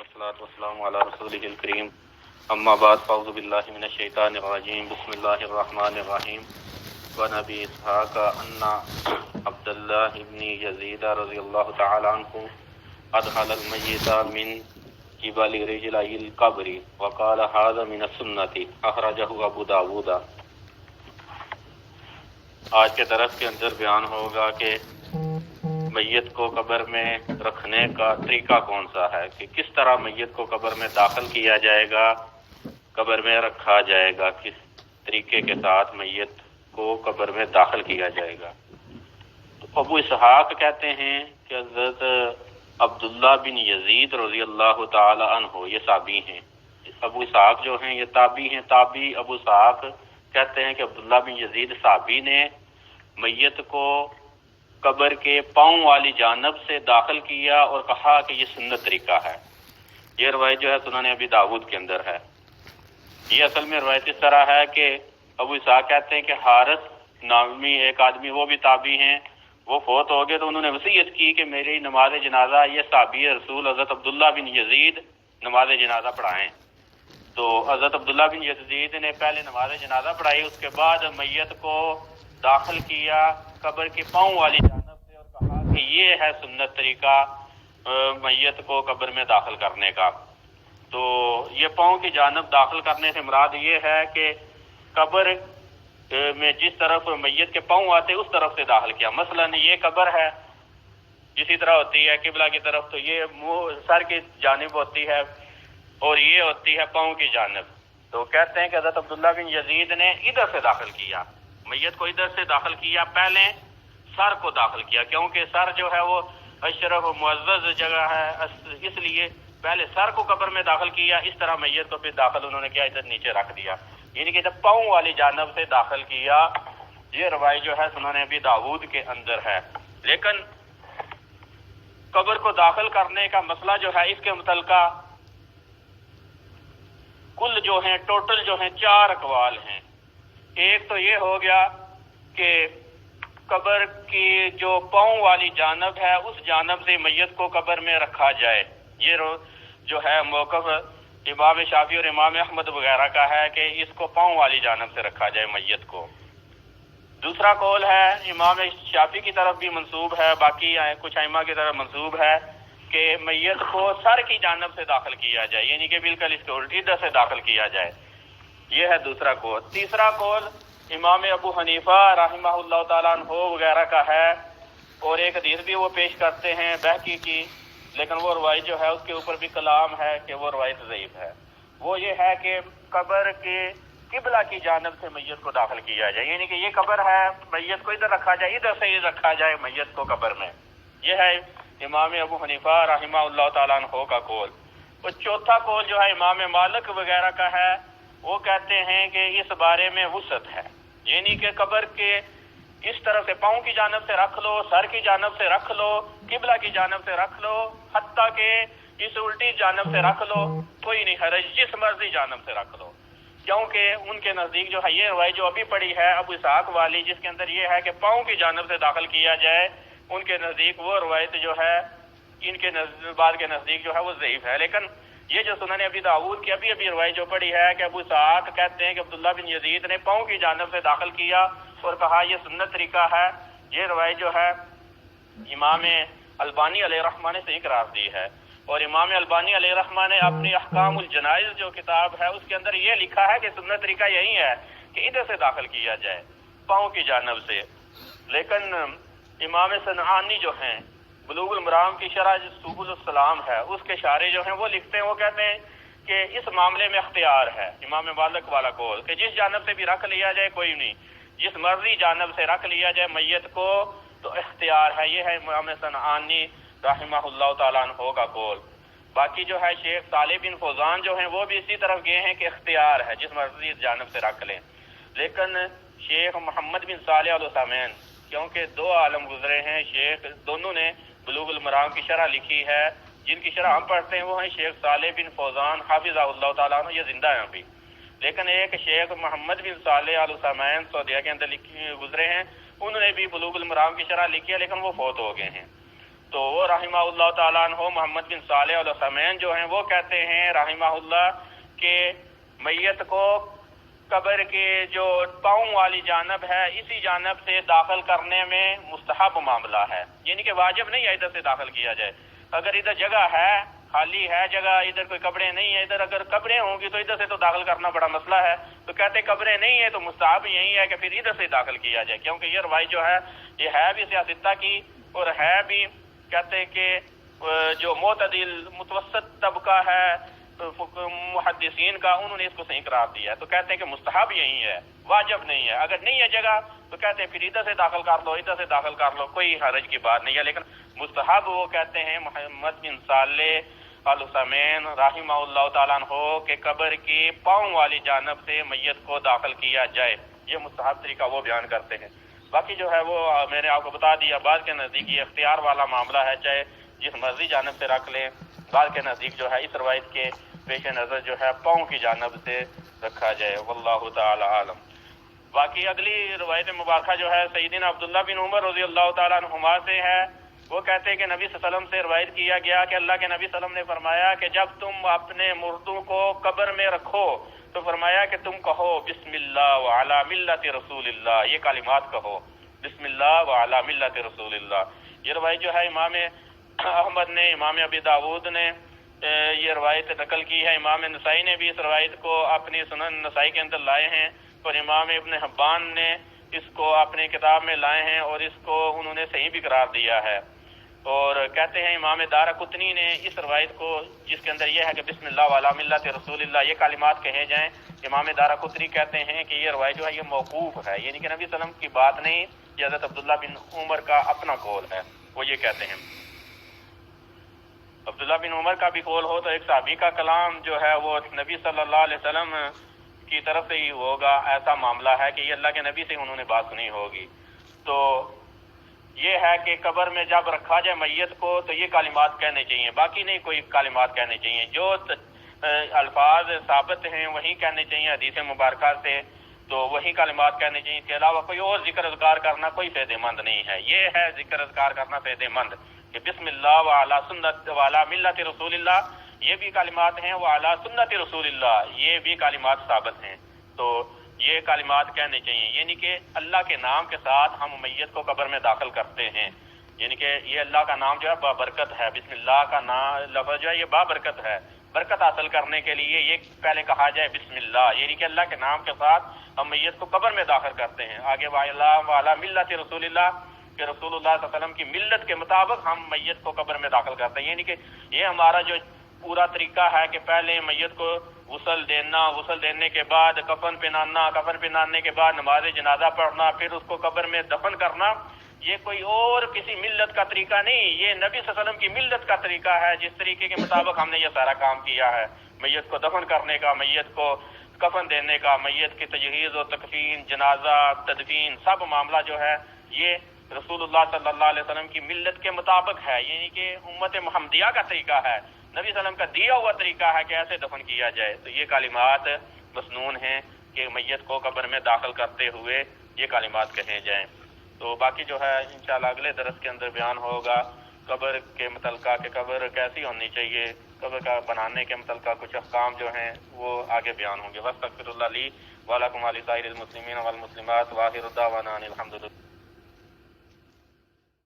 والصلاة والسلام على رسوله الكريم اما بعد فاعوذ بالله من الشيطان الرجيم بسم الله الرحمن الرحيم ونبي اسحاق ان عبد الله بن يزيد رضي الله تعالى عنه ادخل الميت من قبل رجلي القبر وقال هذا من السنة اخرجه ابو داود۔ آج کے درس کے اندر بیان ہوگا کہ میت کو قبر میں رکھنے کا طریقہ کون سا ہے، کہ کس طرح میت کو قبر میں داخل کیا جائے گا، قبر میں رکھا جائے گا، کس طریقے کے ساتھ میت کو قبر میں داخل کیا جائے گا۔ تو ابو اسحاق کہتے ہیں کہ حضرت عبداللہ بن یزید رضی اللہ تعالی عنہ یہ صحابی ہیں۔ ابو اسحاق جو ہیں یہ تابعی ہیں۔ تابعی ابو اسحاق کہتے ہیں کہ عبداللہ بن یزید صحابی نے میت کو قبر کے پاؤں والی جانب سے داخل کیا اور کہا کہ یہ سنت طریقہ ہے۔ یہ روایت جو ہے سنن ابی داود کے اندر ہے۔ یہ اصل میں روایت اس طرح ہے کہ ابو اسحاق کہتے ہیں کہ حارث نامی ایک آدمی، وہ بھی تابعی ہیں، وہ فوت ہو گئے تو انہوں نے وصیت کی کہ میری نماز جنازہ یہ صحابی رسول حضرت عبداللہ بن یزید نماز جنازہ پڑھائیں۔ تو حضرت عبداللہ بن یزید نے پہلے نماز جنازہ پڑھائی، اس کے بعد میت کو داخل کیا قبر کے پاؤں والی جانب سے اور کہا کہ یہ ہے سنت طریقہ میت کو قبر میں داخل کرنے کا۔ تو یہ پاؤں کی جانب داخل کرنے سے مراد یہ ہے کہ قبر میں جس طرف میت کے پاؤں آتے اس طرف سے داخل کیا۔ مثلا یہ قبر ہے، اسی طرح ہوتی ہے قبلہ کی طرف، تو یہ منہ سر کی جانب ہوتی ہے اور یہ ہوتی ہے پاؤں کی جانب۔ تو کہتے ہیں کہ حضرت عبداللہ بن یزید نے ادھر سے داخل کیا، میت کو ادھر سے داخل کیا، پہلے سر کو داخل کیا، کیونکہ سر جو ہے وہ اشرف و معزز جگہ ہے، اس لیے پہلے سر کو قبر میں داخل کیا، اس طرح میت کو پھر داخل انہوں نے کیا ادھر نیچے رکھ دیا، یعنی کہ جب پاؤں والی جانب سے داخل کیا۔ یہ روایت جو ہے سنن ابی داود کے اندر ہے۔ لیکن قبر کو داخل کرنے کا مسئلہ جو ہے اس کے متعلقہ کل جو ہیں ٹوٹل جو ہیں 4 اقوال ہیں۔ ایک تو یہ ہو گیا کہ قبر کی جو پاؤں والی جانب ہے اس جانب سے میت کو قبر میں رکھا جائے، یہ جو ہے موقف امام شافعی اور امام احمد وغیرہ کا ہے کہ اس کو پاؤں والی جانب سے رکھا جائے میت کو۔ دوسرا قول ہے امام شافعی کی طرف بھی منسوب ہے، باقی کچھ ائمہ کی طرف منسوب ہے کہ میت کو سر کی جانب سے داخل کیا جائے، یعنی کہ بالکل اس کے الٹ ادھر سے داخل کیا جائے۔ یہ ہے دوسرا قول۔ تیسرا قول امام ابو حنیفہ رحمہ اللہ تعالیٰ عنہ وغیرہ کا ہے، اور ایک حدیث بھی وہ پیش کرتے ہیں بہقی کی، لیکن وہ روایت جو ہے اس کے اوپر بھی کلام ہے کہ وہ روایت ضعیف ہے۔ وہ یہ ہے کہ قبر کے قبلہ کی جانب سے میت کو داخل کیا جائے، یعنی کہ یہ قبر ہے، میت کو ادھر رکھا جائے، ادھر سے رکھا جائے میت کو قبر میں۔ یہ ہے امام ابو حنیفہ رحمہ اللہ تعالیٰ عنہ کا قول۔ اور چوتھا قول جو ہے امام مالک وغیرہ کا ہے، وہ کہتے ہیں کہ اس بارے میں وسعت ہے، یعنی کہ قبر کے اس طرف سے پاؤں کی جانب سے رکھ لو، سر کی جانب سے رکھ لو، قبلہ کی جانب سے رکھ لو، حتیٰ کہ اس الٹی جانب سے رکھ لو، کوئی نہیں حرج، جس مرضی جانب سے رکھ لو، کیونکہ ان کے نزدیک جو ہے یہ روایت جو ابھی پڑھی ہے ابو اسحاق والی، جس کے اندر یہ ہے کہ پاؤں کی جانب سے داخل کیا جائے، ان کے نزدیک وہ روایت جو ہے ان کے بعد کے نزدیک جو ہے وہ ضعیف ہے۔ لیکن یہ جو سنن ابی داؤد کی ابھی روایت جو پڑھی ہے کہ ابو اسحاق کہتے ہیں کہ عبداللہ بن یزید نے پاؤں کی جانب سے داخل کیا اور کہا یہ سنت طریقہ ہے، یہ روایت جو ہے امام البانی علیہ رحمہ نے صحیح قرار دی ہے، اور امام البانی علیہ رحمہ نے اپنی احکام الجنائز جو کتاب ہے اس کے اندر یہ لکھا ہے کہ سنت طریقہ یہی ہے کہ ادھر سے داخل کیا جائے پاؤں کی جانب سے۔ لیکن امام صنعانی جو ہیں بلوغ المرام کی شرح سبل السلام ہے، اس کے شارح جو ہیں وہ لکھتے ہیں، وہ کہتے ہیں کہ اس معاملے میں اختیار ہے امام مالک والا قول کہ جس جانب سے بھی رکھ لیا جائے کوئی نہیں، جس مرضی جانب سے رکھ لیا جائے میت کو تو اختیار ہے۔ یہ ہے امام صنعانی رحمہ اللہ تعالیٰ عنہ کا قول۔ باقی جو ہے شیخ صالح بن فوزان جو ہیں وہ بھی اسی طرف گئے ہیں کہ اختیار ہے، جس مرضی جانب سے رکھ لیں۔ لیکن شیخ محمد بن صالح العثیمین، کیونکہ 2 عالم گزرے ہیں، شیخ دونوں نے بلوغ المرام کی شرح لکھی ہے، جن کی شرح ہم پڑھتے ہیں وہ ہیں شیخ صالح بن فوزان حافظہ اللہ تعالیٰ عنہ، یہ زندہ ہیں ابھی۔ لیکن ایک شیخ محمد بن صالح العثیمین سعودیہ کے اندر گزرے ہیں، انہوں نے بھی بلوغ المرام کی شرح لکھی ہے، لیکن وہ فوت ہو گئے ہیں۔ تو وہ رحمہ اللہ تعالیٰ عنہ محمد بن صالح العثیمین جو ہیں وہ کہتے ہیں رحمہ اللہ کہ میت کو قبر کے جو پاؤں والی جانب ہے اسی جانب سے داخل کرنے میں مستحب معاملہ ہے، یعنی کہ واجب نہیں ہے ادھر سے داخل کیا جائے۔ اگر ادھر جگہ ہے، خالی ہے جگہ، ادھر کوئی قبریں نہیں ہے، ادھر اگر قبریں ہوں گی تو ادھر سے تو داخل کرنا بڑا مسئلہ ہے، تو کہتے قبریں نہیں ہے تو مستحب یہی ہے کہ پھر ادھر سے داخل کیا جائے، کیونکہ یہ روایت جو ہے یہ ہے بھی سیاستہ کی اور ہے بھی کہتے کہ جو معتدل متوسط طبقہ ہے محدثین کا، انہوں نے اس کو صحیح قرار دیا ہے، تو کہتے ہیں کہ مستحب یہی ہے، واجب نہیں ہے۔ اگر نہیں ہے جگہ تو کہتے ہیں پھر ادھر سے داخل کر لو، ادھر سے داخل کر لو، کوئی حرج کی بات نہیں ہے، لیکن مستحب وہ کہتے ہیں محمد بن صالح العثیمین رحمہ اللہ تعالیٰ عنہ کہ قبر کی پاؤں والی جانب سے میت کو داخل کیا جائے، یہ مستحب طریقہ وہ بیان کرتے ہیں۔ باقی جو ہے وہ میں نے آپ کو بتا دیا، بعض کے نزدیک یہ اختیار والا معاملہ ہے، چاہے جس مرضی جانب سے رکھ لیں، بعض کے نزدیک جو ہے اس روایت کے پیش نظر جو ہے پاؤں کی جانب سے رکھا جائے، واللہ تعالی عالم۔ باقی اگلی روایت مبارکہ جو ہے سیدنا عبداللہ بن عمر رضی اللہ تعالیٰ عنہما سے ہے، وہ کہتے ہیں کہ نبی صلی اللہ علیہ وسلم سے روایت کیا گیا کہ اللہ کے نبی صلی اللہ علیہ وسلم نے فرمایا کہ جب تم اپنے مردوں کو قبر میں رکھو تو فرمایا کہ تم کہو بسم اللہ وعلی ملت رسول اللہ، یہ کلمات کہو، بسم اللہ وعلی ملت رسول اللہ۔ یہ روایت جو ہے امام احمد نے، امام ابی داود نے یہ روایت نقل کی ہے، امام نسائی نے بھی اس روایت کو اپنی سنن نسائی کے اندر لائے ہیں، اور امام ابن حبان نے اس کو اپنی کتاب میں لائے ہیں اور اس کو انہوں نے صحیح بھی قرار دیا ہے۔ اور کہتے ہیں امام دارقطنی نے اس روایت کو جس کے اندر یہ ہے کہ بسم اللہ وعلی ملت رسول اللہ یہ کلمات کہے جائیں، امام دارقطنی کہتے ہیں کہ یہ روایت جو ہے یہ موقوف ہے، یعنی کہ نبی صلی اللہ علیہ وسلم کی بات نہیں، یہ حضرت عبداللہ بن عمر کا اپنا قول ہے، وہ یہ کہتے ہیں۔ عبداللہ بن عمر کا بھی قول ہو تو ایک صحابی کا کلام جو ہے وہ نبی صلی اللہ علیہ وسلم کی طرف سے ہی ہوگا، ایسا معاملہ ہے کہ یہ اللہ کے نبی سے انہوں نے بات سنی ہوگی۔ تو یہ ہے کہ قبر میں جب رکھا جائے میت کو تو یہ کلمات کہنے چاہیے، باقی نہیں کوئی کلمات کہنے چاہیے، جو الفاظ ثابت ہیں وہی کہنے چاہیے حدیث مبارکہ سے، تو وہی کلمات کہنے چاہیے، اس کے علاوہ کوئی اور ذکر اذکار کرنا کوئی فائدہ مند نہیں ہے۔ یہ ہے ذکر اذکار کرنا فائدہ مند کہ بسم اللہ وعلی سنت وعلی ملت رسول اللہ، یہ بھی کلمات ہیں، وعلی سنت رسول اللہ یہ بھی کلمات ثابت ہیں، تو یہ کلمات کہنے چاہیے، یعنی کہ اللہ کے نام کے ساتھ ہم میت کو قبر میں داخل کرتے ہیں، یعنی کہ یہ اللہ کا نام جو ہے بابرکت ہے، بسم اللہ کا نام لفظ جو ہے یہ بابرکت ہے، برکت حاصل کرنے کے لیے یہ پہلے کہا جائے بسم اللہ، یعنی کہ اللہ کے نام کے ساتھ ہم میت کو قبر میں داخل کرتے ہیں۔ آگے وعلی ملت رسول اللہ کہ رسول اللہ صلی اللہ علیہ وسلم کی ملت کے مطابق ہم میت کو قبر میں داخل کرتے ہیں، یعنی کہ یہ ہمارا جو پورا طریقہ ہے کہ پہلے میت کو غسل دینا، غسل دینے کے بعد کفن پہنانا، کفن پہنانے کے بعد نماز جنازہ پڑھنا، پھر اس کو قبر میں دفن کرنا، یہ کوئی اور کسی ملت کا طریقہ نہیں، یہ نبی صلی اللہ علیہ وسلم کی ملت کا طریقہ ہے، جس طریقے کے مطابق ہم نے یہ سارا کام کیا ہے، میت کو دفن کرنے کا، میت کو کفن دینے کا، میت کی تجہیز و تکفین، جنازہ، تدفین، سب معاملہ جو ہے یہ رسول اللہ صلی اللہ علیہ وسلم کی ملت کے مطابق ہے، یعنی کہ امت محمدیہ کا طریقہ ہے، نبی صلی اللہ علیہ وسلم کا دیا ہوا طریقہ ہے کہ ایسے دفن کیا جائے، تو یہ کلمات مسنون ہیں کہ میت کو قبر میں داخل کرتے ہوئے یہ کلمات کہے جائیں۔ تو باقی جو ہے انشاءاللہ اگلے درس کے اندر بیان ہوگا قبر کے متعلقہ کہ قبر کیسی ہونی چاہیے، قبر کا بنانے کے متعلقہ کچھ احکام جو ہیں وہ آگے بیان ہوں گے۔ واستغفر اللہ لی ولکم ولسائر المسلمین والمسلمات وآخر دعوانا ان الحمد للہ۔